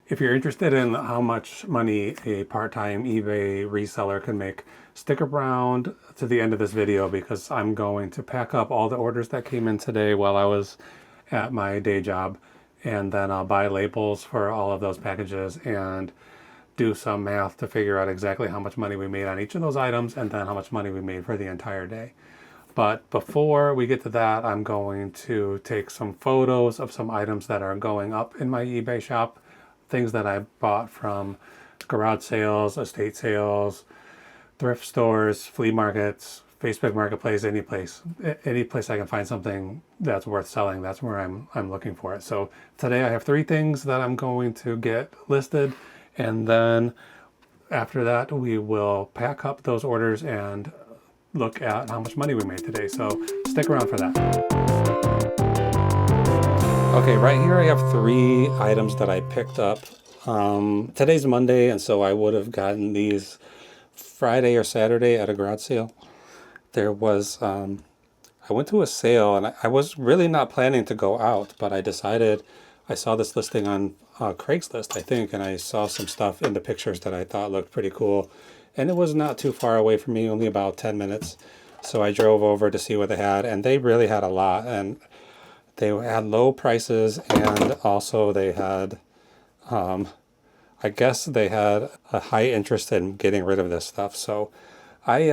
If you're interested in how much money a part-time eBay reseller can make, stick around to the end of this video because I'm going to pack up all the orders that came in today while I was at my day job, and then I'll buy labels for all of those packages and do some math to figure out exactly how much money we made on each of those items and then how much money we made for the entire day. But before we get to that, I'm going to take some photos of some items that are going up in my eBay shop, things that I bought from garage sales, estate sales, thrift stores, flea markets, Facebook Marketplace, any place I can find something that's worth selling. That's where I'm looking for it. So today I have 3 things that I'm going to get listed, and then after that we will pack up those orders and look at how much money we made today. So stick around for that. Okay, right here I have 3 items that I picked up. Today's Monday, and so I would have gotten these Friday or Saturday at a garage sale. There was, I went to a sale, and I was really not planning to go out, but I decided, I saw this listing on Craigslist, I think, and I saw some stuff in the pictures that I thought looked pretty cool. And it was not too far away from me, only about 10 minutes. So I drove over to see what they had, and they really had a lot. And they had low prices, and also they had, I guess they had a high interest in getting rid of this stuff. So I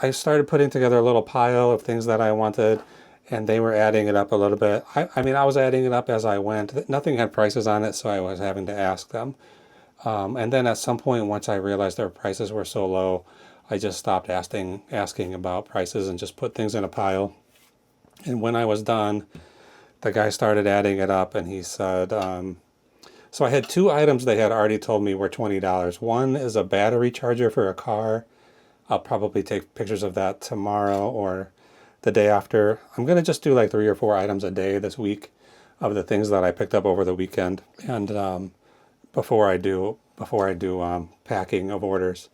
started putting together a little pile of things that I wanted, and they were adding it up a little bit. I mean, I was adding it up as I went. Nothing had prices on it, so I was having to ask them. And then at some point, once I realized their prices were so low, I just stopped asking about prices and just put things in a pile. And when I was done, the guy started adding it up, and he said, so I had 2 items they had already told me were $20. One is a battery charger for a car. I'll probably take pictures of that tomorrow or the day after. I'm going to just do like 3 or 4 items a day this week of the things that I picked up over the weekend. And before I do packing of orders.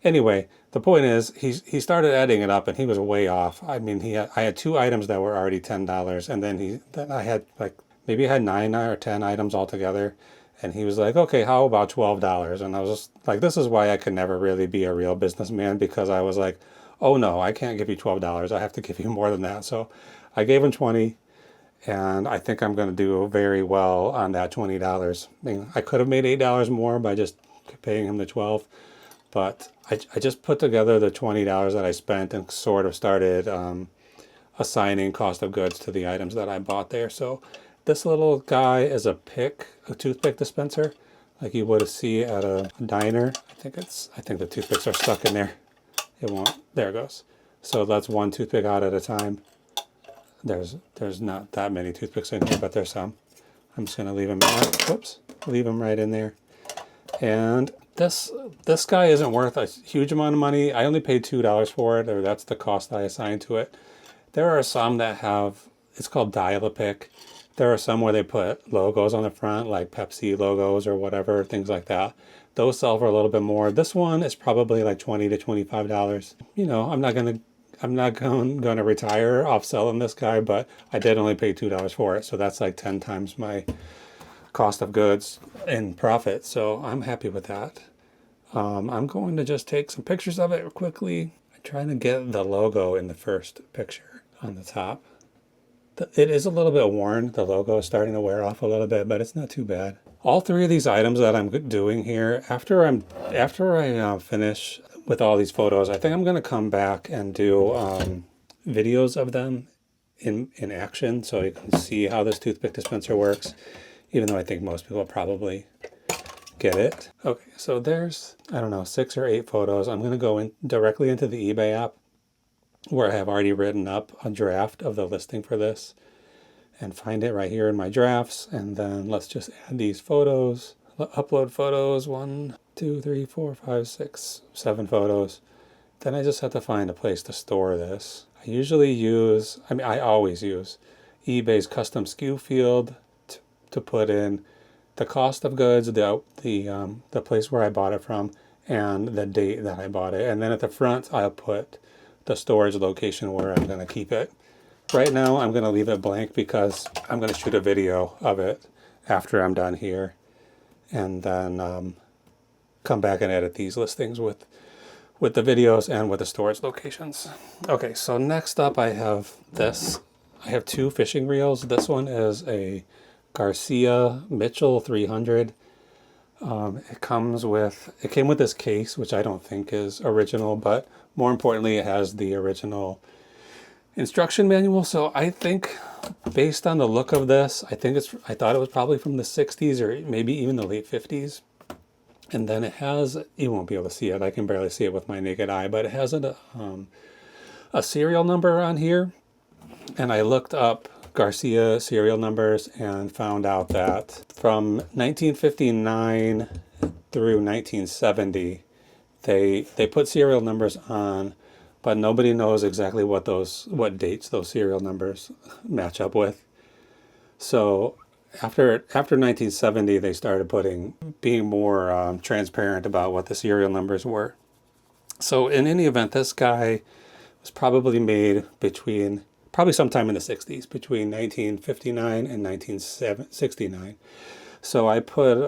Anyway, the point is he started adding it up, and he was way off. I mean, I had 2 items that were already $10, and then I had like maybe I had 9 or 10 items altogether, and he was like, okay, how about $12? And I was just like, this is why I could never really be a real businessman, because I was like, oh no, I can't give you $12. I have to give you more than that. So I gave him 20. And I think I'm going to do very well on that $20. I mean, I could have made $8 more by just paying him the 12, but I just put together the $20 that I spent and sort of started assigning cost of goods to the items that I bought there. So this little guy is a toothpick dispenser, like you would see at a diner. I think the toothpicks are stuck in there. It won't. There it goes. So that's 1 toothpick out at a time. There's not that many toothpicks in here, but there's some. I'm just gonna leave them. Leave them right in there. And this guy isn't worth a huge amount of money. I only paid $2 for it, or that's the cost I assigned to it. There are some that have, it's called Dial-A-Pick. There are some where they put logos on the front, like Pepsi logos or whatever, things like that. Those sell for a little bit more. This one is probably like $20 to $25. You know, I'm not going to retire off selling this guy, but I did only pay $2 for it. So that's like 10 times my cost of goods in profit. So I'm happy with that. I'm going to just take some pictures of it quickly. I'm trying to get the logo in the first picture on the top. It is a little bit worn. The logo is starting to wear off a little bit, but it's not too bad. All 3 of these items that I'm doing here, after I finish with all these photos, I think I'm going to come back and do videos of them in action, so you can see how this toothpick dispenser works, even though I think most people probably get it. Okay, so there's, I don't know, 6 or 8 photos. I'm going to go directly into the eBay app, where I have already written up a draft of the listing for this, and find it right here in my drafts. And then let's just add these photos, upload photos, 1, 2, 3, 4, 5, 6, 7 photos. Then I just have to find a place to store this. I always use eBay's custom SKU field to put in the cost of goods, the place where I bought it from, and the date that I bought it. And then at the front, I'll put the storage location where I'm going to keep it. Right now, I'm going to leave it blank because I'm going to shoot a video of it after I'm done here. and then come back and edit these listings with the videos and with the storage locations. Okay, so next up I have this. I have two fishing reels. This one is a Garcia Mitchell 300. It came with this case, which I don't think is original, but more importantly, it has the original instruction manual. So I think, based on the look of this, I thought it was probably from the 60s or maybe even the late 50s. And then it has, you won't be able to see it, I can barely see it with my naked eye, but it has a serial number on here. And I looked up Garcia serial numbers and found out that from 1959 through 1970, they put serial numbers on, but nobody knows exactly what dates those serial numbers match up with. So after 1970, they started being more transparent about what the serial numbers were. So in any event, this guy was probably made probably sometime in the 60s, between 1959 and 1969. So I put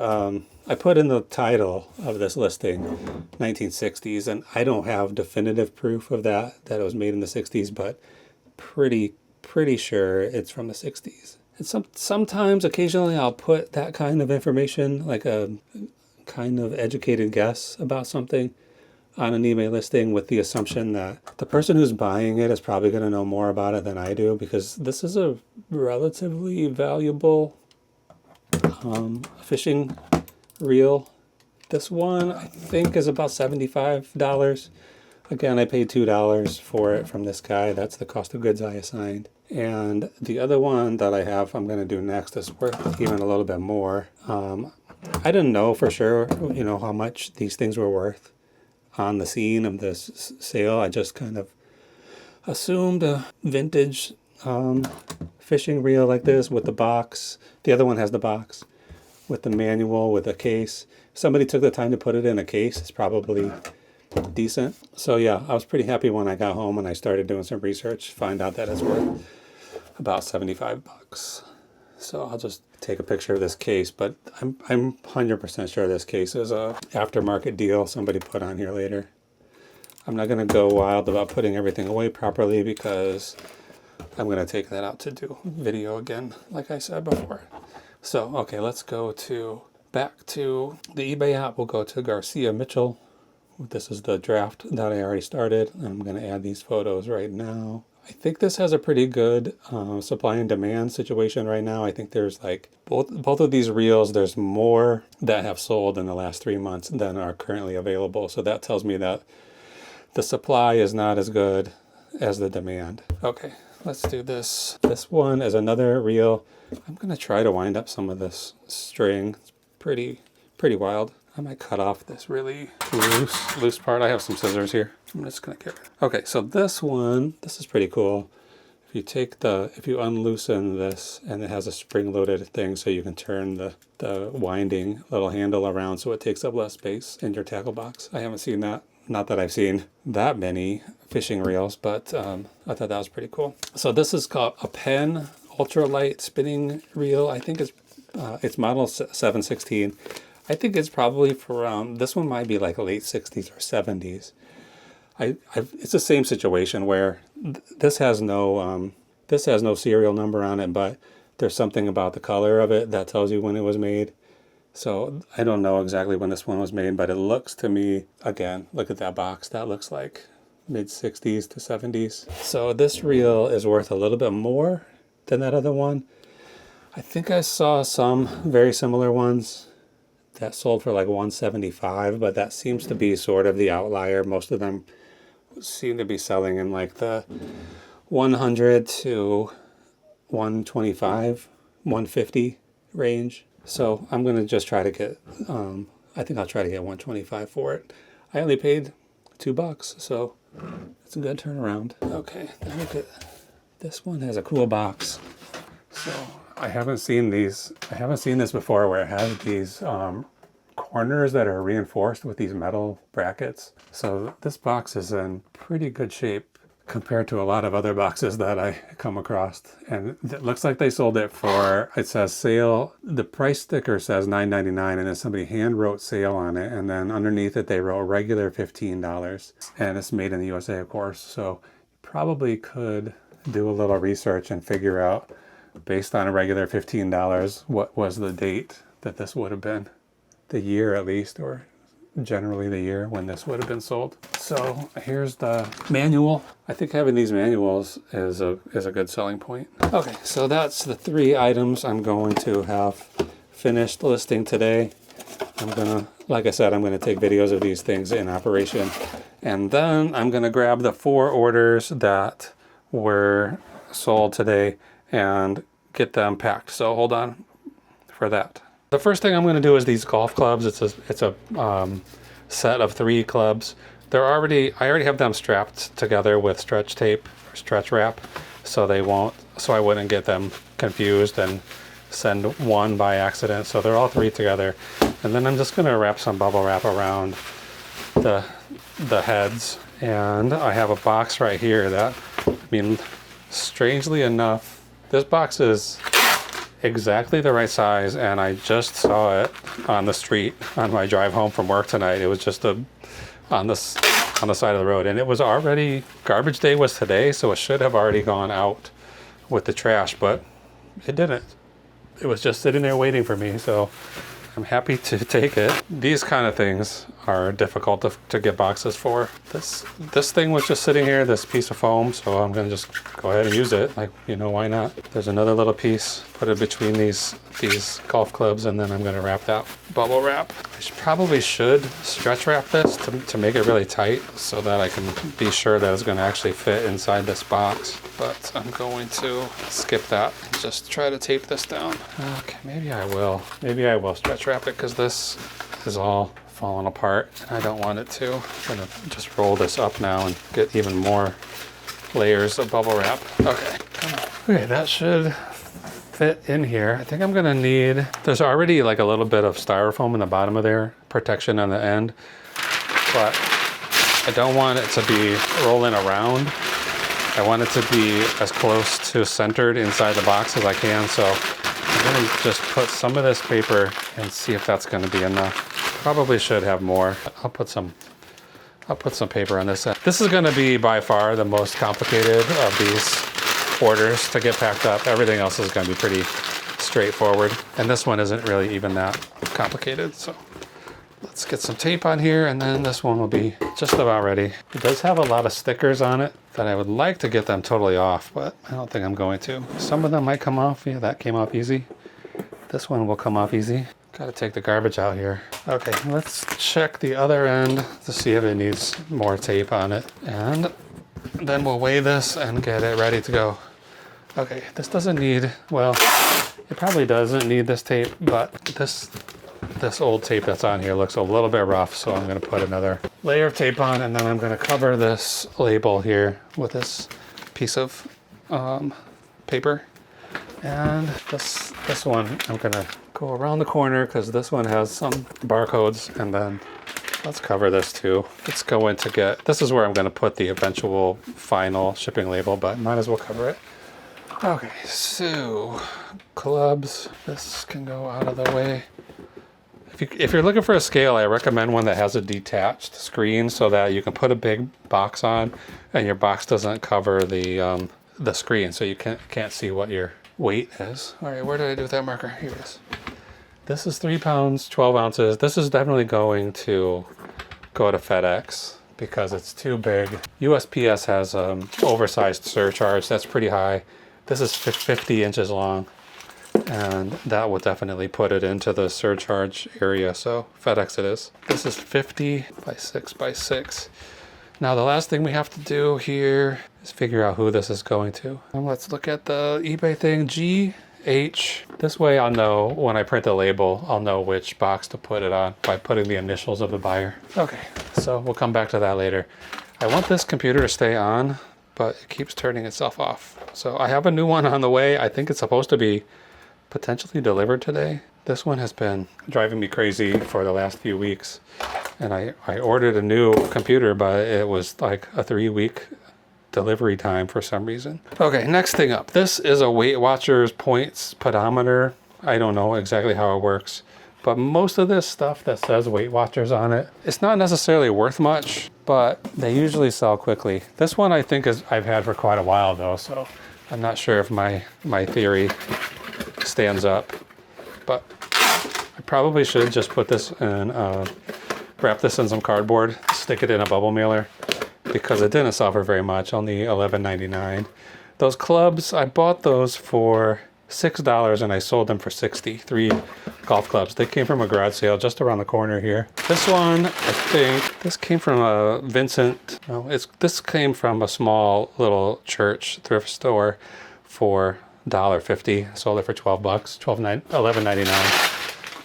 in the title of this listing 1960s, and I don't have definitive proof of that it was made in the 60s, but pretty sure it's from the 60s. And sometimes, occasionally, I'll put that kind of information, like a kind of educated guess about something, on an eBay listing with the assumption that the person who's buying it is probably going to know more about it than I do, because this is a relatively valuable fishing reel. This one, I think, is about $75. Again, I paid $2 for it from this guy. That's the cost of goods I assigned. And the other one that I have, I'm going to do next, is worth even a little bit more. I didn't know for sure, how much these things were worth on the scene of this sale. I just kind of assumed a vintage fishing reel like this with the box. The other one has the box with the manual, with a case. Somebody took the time to put it in a case. It's probably decent. So yeah, I was pretty happy when I got home and I started doing some research, find out that it's worth about $75. So I'll just take a picture of this case, but I'm 100% sure this case is a aftermarket deal somebody put on here later. I'm not going to go wild about putting everything away properly, because I'm going to take that out to do video again, like I said before. So, okay, let's go back to the eBay app. We'll go to Garcia Mitchell. This is the draft that I already started. I'm going to add these photos right now. I think this has a pretty good supply and demand situation right now. I think there's both of these reels, there's more that have sold in the last 3 months than are currently available. So that tells me that the supply is not as good as the demand. Okay, let's do this. This one is another reel. I'm going to try to wind up some of this string. It's pretty wild. I might cut off this really loose part. I have some scissors here. I'm just going to get rid of it. Okay, so this is pretty cool. If you unloosen this, and it has a spring-loaded thing, so you can turn the winding little handle around so it takes up less space in your tackle box. I haven't seen that. Not that I've seen that many fishing reels, but I thought that was pretty cool. So this is called a Penn ultralight spinning reel. I think it's model 716. I think it's probably from, this one might be like late 60s or 70s. It's the same situation where this has no serial number on it, but there's something about the color of it that tells you when it was made. So I don't know exactly when this one was made, but it looks to me, again, look at that box, that looks like mid 60s to 70s. So this reel is worth a little bit more than that other one. I think I saw some very similar ones that sold for like $175, but that seems to be sort of the outlier. Most of them seem to be selling in like the $100 to $125, $150 range. So I'm going to just try to get, I think I'll try to get $125 for it. I only paid $2, so it's a good turnaround. Okay, now look at this one. Has a cool box. So I haven't seen this before, where it has these corners that are reinforced with these metal brackets. So this box is in pretty good shape compared to a lot of other boxes that I come across. And it looks like they sold it for, it says sale, the price sticker says $9.99, and then somebody hand wrote sale on it, and then underneath it they wrote regular $15, and it's made in the USA, of course. So you probably could do a little research and figure out, based on a regular $15, what was the date that this would have been, the year at least, or generally the year when this would have been sold. So here's the manual. I think having these manuals is a good selling point. Okay, so that's the 3 items I'm going to have finished listing today. I'm gonna, like I said, I'm gonna take videos of these things in operation, and then I'm gonna grab the 4 orders that were sold today and get them packed. So hold on for that. The first thing I'm going to do is these golf clubs. It's a set of 3 clubs. I already have them strapped together with stretch tape or stretch wrap, so I wouldn't get them confused and send one by accident. So they're all 3 together, and then I'm just going to wrap some bubble wrap around the heads. And I have a box right here that, I mean, strangely enough, this box is exactly the right size, and I just saw it on the street on my drive home from work tonight. It was just on the side of the road, and it was already, garbage day was today, so it should have already gone out with the trash, but it didn't. It was just sitting there waiting for me, so I'm happy to take it. These kind of things are difficult to get boxes for. This thing was just sitting here, this piece of foam, so I'm gonna just go ahead and use it. Like, you know, why not? There's another little piece, put it between these golf clubs, and then I'm gonna wrap that bubble wrap. I probably should stretch wrap this to make it really tight so that I can be sure that it's gonna actually fit inside this box. But I'm going to skip that and just try to tape this down. Okay, maybe I will. Maybe I will stretch wrap it, because this is all falling apart and I don't want it to. I'm gonna just roll this up now and get even more layers of bubble wrap. Okay, come on. Okay, that should fit in here. I think I'm gonna need, there's already like a little bit of styrofoam in the bottom of there, protection on the end, but I don't want it to be rolling around. I want it to be as close to centered inside the box as I can, so I'm gonna just put some of this paper and see if that's gonna be enough. Probably should have more. I'll put some paper on this end. This is gonna be by far the most complicated of these orders to get packed up. Everything else is gonna be pretty straightforward, and this one isn't really even that complicated. So let's get some tape on here, and then this one will be just about ready. It does have a lot of stickers on it that I would like to get them totally off, but I don't think I'm going to. Some of them might come off. Yeah, that came off easy. This one will come off easy. Gotta take the garbage out here. Okay, let's check the other end to see if it needs more tape on it. And then we'll weigh this and get it ready to go. Okay, this doesn't need, well, it probably doesn't need this tape, but this old tape that's on here looks a little bit rough, so I'm gonna put another layer of tape on, and then I'm gonna cover this label here with this piece of paper. And this one, I'm gonna go around the corner because this one has some barcodes, and then let's cover this too. It's going to get, this is where I'm gonna put the eventual final shipping label, but might as well cover it. Okay, so clubs, this can go out of the way. If you're looking for a scale, I recommend one that has a detached screen so that you can put a big box on and your box doesn't cover the screen, so you can't see what your weight is. All right, where did I do with that marker? Here it is. This is 3 pounds, 12 ounces. This is definitely going to go to FedEx because it's too big. USPS has oversized surcharge. That's pretty high. This is 50 inches long, and that would definitely put it into the surcharge area, so FedEx it is. This is 50 by 6 by 6. Now the last thing we have to do here is figure out who this is going to. And let's look at the eBay thing, GH. This way I'll know, when I print the label, I'll know which box to put it on by putting the initials of the buyer. Okay, so we'll come back to that later. I want this computer to stay on, but it keeps turning itself off. So I have a new one on the way. I think it's supposed to be potentially delivered today. This one has been driving me crazy for the last few weeks. And I ordered a new computer, but it was like a 3-week delivery time for some reason. Okay, next thing up. This is a Weight Watchers points pedometer. I don't know exactly how it works, but most of this stuff that says Weight Watchers on it, it's not necessarily worth much, but they usually sell quickly. This one I think I've had for quite a while though, so I'm not sure if my theory stands up, but I probably should just put this in, wrap this in some cardboard, stick it in a bubble mailer, because it didn't sell for very much, only $11.99. Those clubs, I bought those for $6 and I sold them for $60. 3 golf clubs. They came from a garage sale just around the corner here. This one, I think, this came from a this came from a small little church thrift store for $1.50. Sold it for 12 bucks, $11.99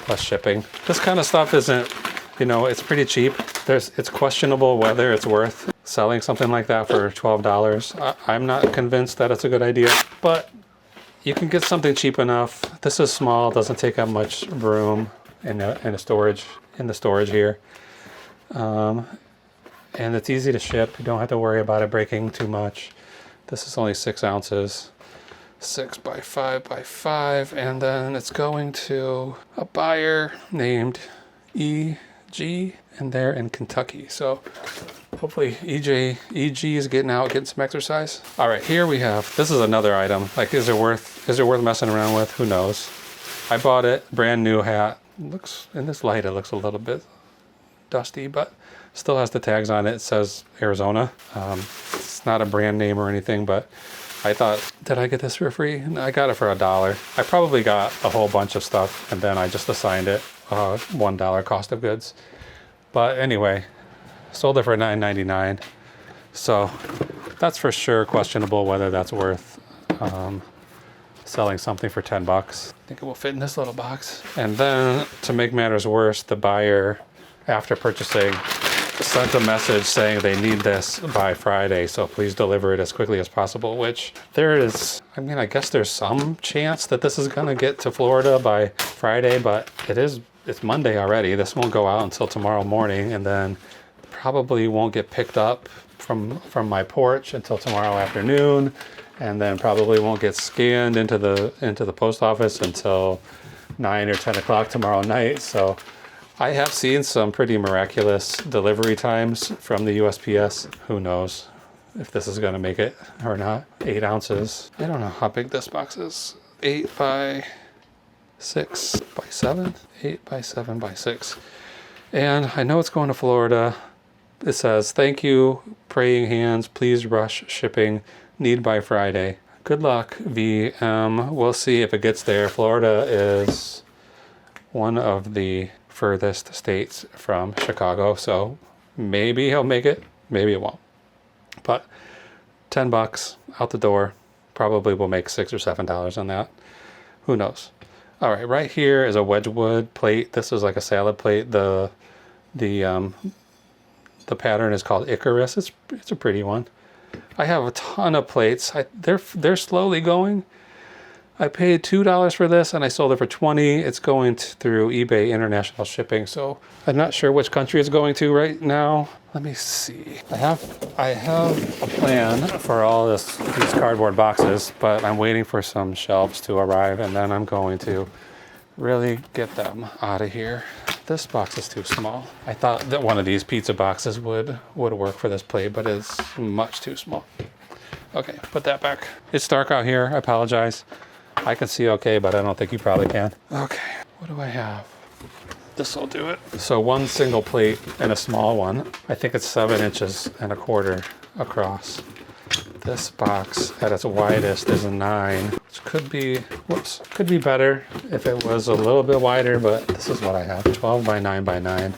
plus shipping. This kind of stuff isn't, you know, it's pretty cheap. It's questionable whether it's worth selling something like that for $12. I'm not convinced that it's a good idea, but you can get something cheap enough. This is small, doesn't take up much room in the storage here. And it's easy to ship. You don't have to worry about it breaking too much. This is only 6 ounces, 6 by 5 by 5. And then it's going to a buyer named EG, and they're in Kentucky. So hopefully EG is getting some exercise. All right, here we have, this is another item. Like, is it worth messing around with? Who knows? I bought it, brand new hat. Looks, in this light, it looks a little bit dusty, but still has the tags on it. It says Arizona. It's not a brand name or anything, but I thought, did I get this for free? I got it for $1. I probably got a whole bunch of stuff and then I just assigned it $1 cost of goods. But anyway, sold it for $9.99. So that's for sure questionable whether that's worth selling something for 10 bucks. I think it will fit in this little box. And then to make matters worse, the buyer, after purchasing, sent a message saying they need this by Friday, so please deliver it as quickly as possible, which there is, I mean, I guess there's some chance that this is gonna get to Florida by Friday, but it's Monday already. This won't go out until tomorrow morning, and then probably won't get picked up from my porch until tomorrow afternoon, and then probably won't get scanned into the post office until 9 or 10 o'clock tomorrow night. So I have seen some pretty miraculous delivery times from the USPS. Who knows if this is gonna make it or not. 8 ounces. I don't know how big this box is. 8 by 6 by 7, 8 by 7 by 6. And I know it's going to Florida. It says, thank you, praying hands, please rush shipping, need by Friday. Good luck, VM. We'll see if it gets there. Florida is one of the furthest states from Chicago, so maybe he'll make it, maybe it won't. But 10 bucks out the door, probably will make $6 or $7 on that. Who knows? All right, right here is a Wedgewood plate. This is like a salad plate. The pattern is called Icarus. It's a pretty one. I have a ton of plates. They're slowly going. I paid $2 for this and I sold it for $20. It's going through eBay international shipping, so I'm not sure which country it's going to right now. Let me see. I have a plan for all these cardboard boxes, but I'm waiting for some shelves to arrive and then I'm going to really get them out of here. This box is too small. I thought that one of these pizza boxes would work for this plate, but it's much too small. Okay, put that back. It's dark out here, I apologize. I can see okay, but I don't think you probably can. Okay, what do I have? This will do it. So one single plate and a small one. I think it's 7 inches and a quarter across. This box at its widest is a 9, which could be better if it was a little bit wider, but this is what I have, 12 by 9 by 9.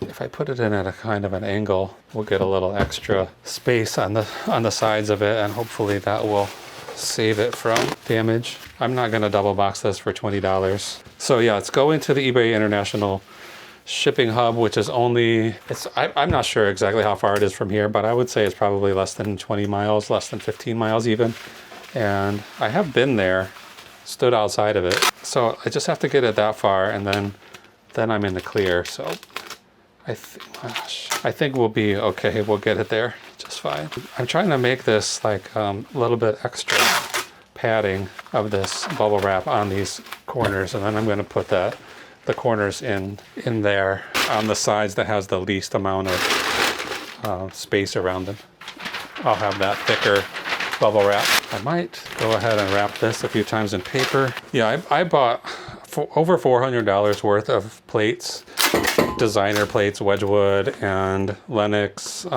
If I put it in at a kind of an angle, we'll get a little extra space on the sides of it, and hopefully that will save it from damage. I'm not gonna double box this for $20. So yeah, it's going to the eBay International Shipping Hub, which is only, I'm not sure exactly how far it is from here, but I would say it's probably less than 20 miles, less than 15 miles even. And I have been there, stood outside of it. So I just have to get it that far and then I'm in the clear. So I think we'll be okay. We'll get it there. just fine. I'm trying to make this like a little bit extra padding of this bubble wrap on these corners, and then I'm going to put the corners in there on the sides that has the least amount of space around them. I'll have that thicker bubble wrap. I might go ahead and wrap this a few times in paper. Yeah, I bought over $400 worth of plates, designer plates, Wedgewood and Lennox,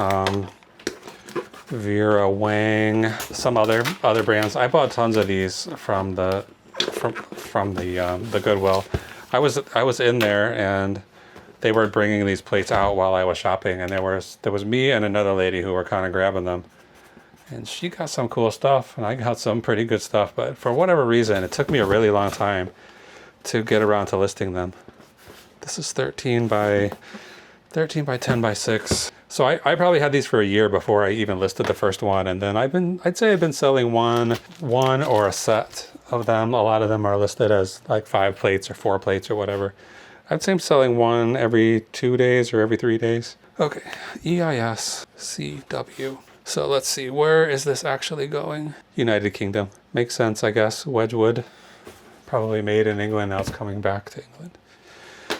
Vera Wang, some other brands. I bought tons of these from the Goodwill. I was in there and they were bringing these plates out while I was shopping, and there was me and another lady who were kind of grabbing them. And she got some cool stuff and I got some pretty good stuff, but for whatever reason, it took me a really long time to get around to listing them. This is 13 by 10 by 6. So I probably had these for a year before I even listed the first one, and then I'd say I've been selling one or a set of them. A lot of them are listed as like 5 plates or 4 plates or whatever. I'd say I'm selling one every 2 days or every 3 days. Okay, EISCW. So let's see, where is this actually going? United Kingdom. Makes sense, I guess. Wedgewood. Probably made in England, now it's coming back to England.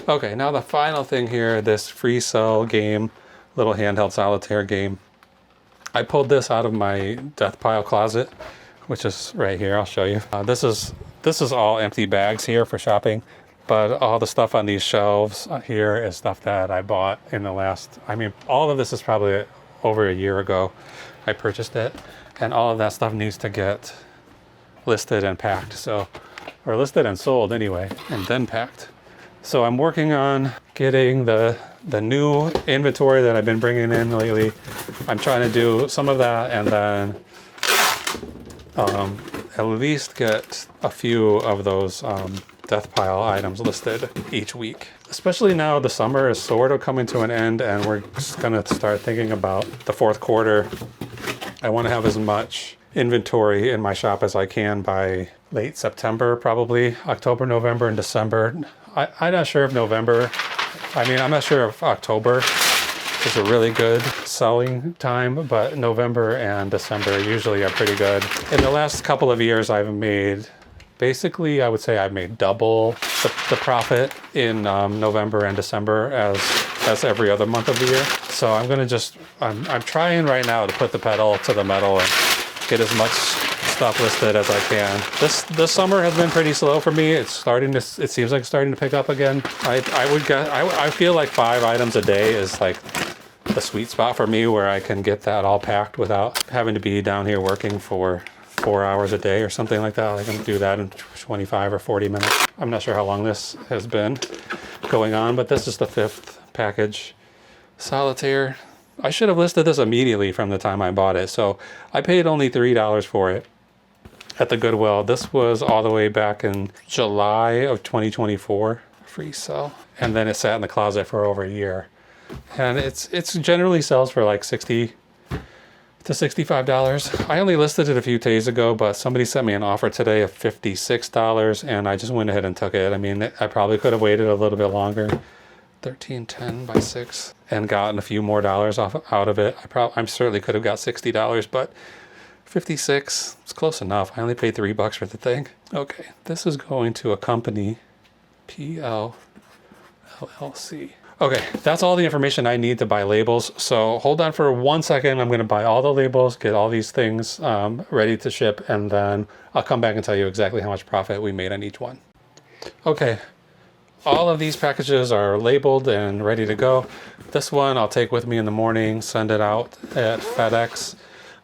Okay, now the final thing here, this FreeCell game, little handheld solitaire game. I pulled this out of my death pile closet, which is right here. I'll show you. This is all empty bags here for shopping, but all the stuff on these shelves here is stuff that I bought in the last, I mean, all of this is probably over a year ago. I purchased it, and all of that stuff needs to get listed and packed. So, or listed and sold anyway, and then packed. So I'm working on getting the new inventory that I've been bringing in lately. I'm trying to do some of that, and then at least get a few of those death pile items listed each week. Especially now the summer is sort of coming to an end, and we're just gonna start thinking about the fourth quarter. I want to have as much inventory in my shop as I can by late September, probably October, November, and December. I'm not sure if November, I'm not sure if October is a really good selling time, but November and December usually are pretty good. In the last couple of years, I've made, basically, I would say I've made double the profit in November and December as every other month of the year. So I'm trying right now to put the pedal to the metal and get as much stuff listed as I can. This summer has been pretty slow for me. It seems like it's starting to pick up again. I feel like 5 items a day is like the sweet spot for me, where I can get that all packed without having to be down here working for 4 hours a day or something like that. I can do that in 25 or 40 minutes. I'm not sure how long this has been going on, but this is the 5th package. Solitaire. I should have listed this immediately from the time I bought it. So I paid only $3 for it at the Goodwill. This was all the way back in July of 2024, FreeCell. And then it sat in the closet for over a year. And it's generally sells for like $60 to $65. I only listed it a few days ago, but somebody sent me an offer today of $56, and I just went ahead and took it. I mean, I probably could have waited a little bit longer. 1310 by 6 and gotten a few more dollars out of it. I certainly could have got $60, but 56, it's close enough. I only paid $3 for the thing. Okay, this is going to a company, PL LLC. Okay, that's all the information I need to buy labels. So hold on for 1 second. I'm going to buy all the labels, get all these things ready to ship, and then I'll come back and tell you exactly how much profit we made on each one. Okay, all of these packages are labeled and ready to go. This one I'll take with me in the morning, send it out at FedEx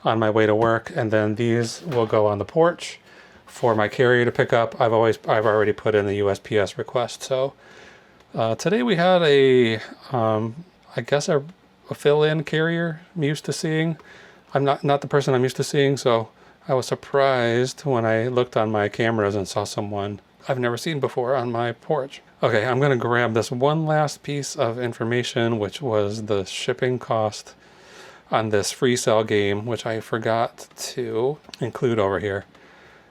on my way to work, and then these will go on the porch for my carrier to pick up. I've already put in the USPS request. So today we had I guess a fill-in carrier I'm used to seeing. I'm not the person I'm used to seeing, so I was surprised when I looked on my cameras and saw someone I've never seen before on my porch. Okay, I'm gonna grab this one last piece of information, which was the shipping cost on this FreeCell game, which I forgot to include over here.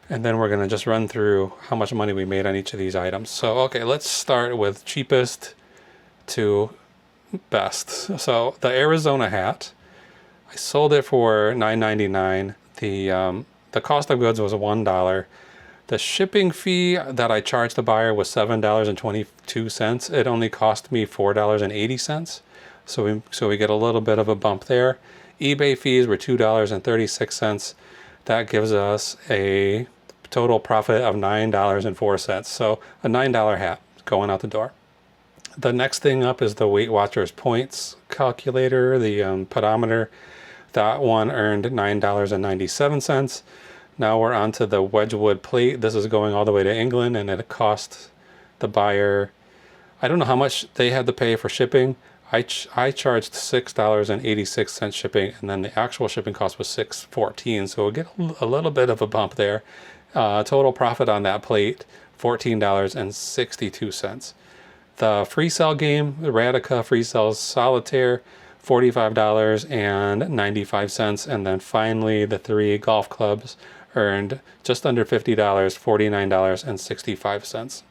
And then we're gonna just run through how much money we made on each of these items. So, okay, let's start with cheapest to best. So the Arizona hat I sold it for $9.99. The cost of goods was $1. The shipping fee that I charged the buyer was $7.22. It only cost me $4.80. So we get a little bit of a bump there. eBay fees were $2.36. That gives us a total profit of $9.04. So a $9 hat going out the door. The next thing up is the Weight Watchers points calculator, the pedometer. That one earned $9.97. Now we're on to the Wedgewood plate. This is going all the way to England, and it cost the buyer, I don't know how much they had to pay for shipping. I charged $6.86 shipping, and then the actual shipping cost was $6.14. So we'll get a little bit of a bump there. Total profit on that plate, $14.62. The FreeCell game, the Radica FreeCell Solitaire, $45.95. And then finally, the 3 golf clubs earned just under $50, $49.65.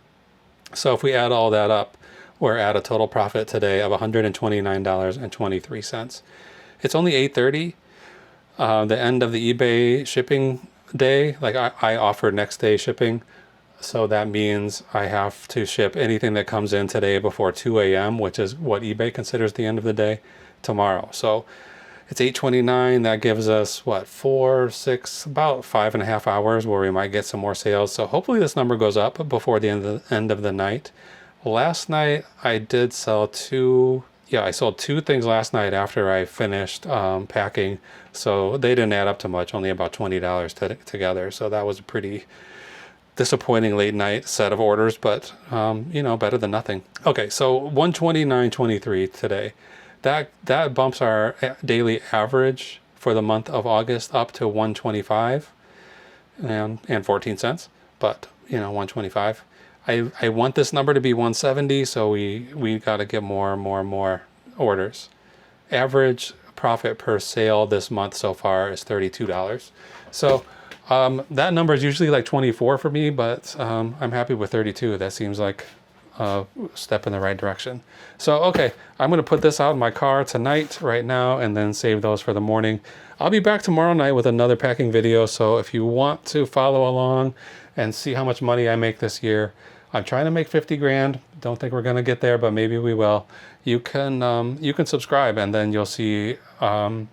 So if we add all that up, we're at a total profit today of $129.23. It's only 8:30, the end of the eBay shipping day. Like I offer next day shipping. So that means I have to ship anything that comes in today before 2 a.m., which is what eBay considers the end of the day, tomorrow. So it's 8:29. That gives us what, 4, 6, about 5.5 hours where we might get some more sales. So hopefully this number goes up before the end of the night. Last night I did sell I sold 2 things last night after I finished packing. So they didn't add up to much, only about $20 together. So that was a pretty disappointing late night set of orders, but better than nothing. Okay, so 129.23 today. That bumps our daily average for the month of August up to 125 and 14 cents, but 125. I want this number to be 170, so we got to get more orders. Average profit per sale this month so far is $32. So that number is usually like 24 for me, but I'm happy with 32. That seems like a step in the right direction. So, okay, I'm going to put this out in my car tonight, right now, and then save those for the morning. I'll be back tomorrow night with another packing video. So if you want to follow along and see how much money I make this year, I'm trying to make 50 grand. Don't think we're going to get there, but maybe we will. You can subscribe, and then you'll see how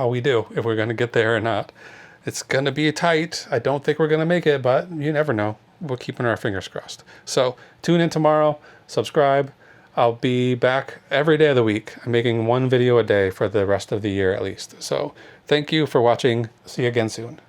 we do, if we're going to get there or not. It's going to be tight. I don't think we're going to make it, but you never know. We're keeping our fingers crossed. So tune in tomorrow, subscribe. I'll be back every day of the week. I'm making 1 video a day for the rest of the year at least. So thank you for watching. See you again soon.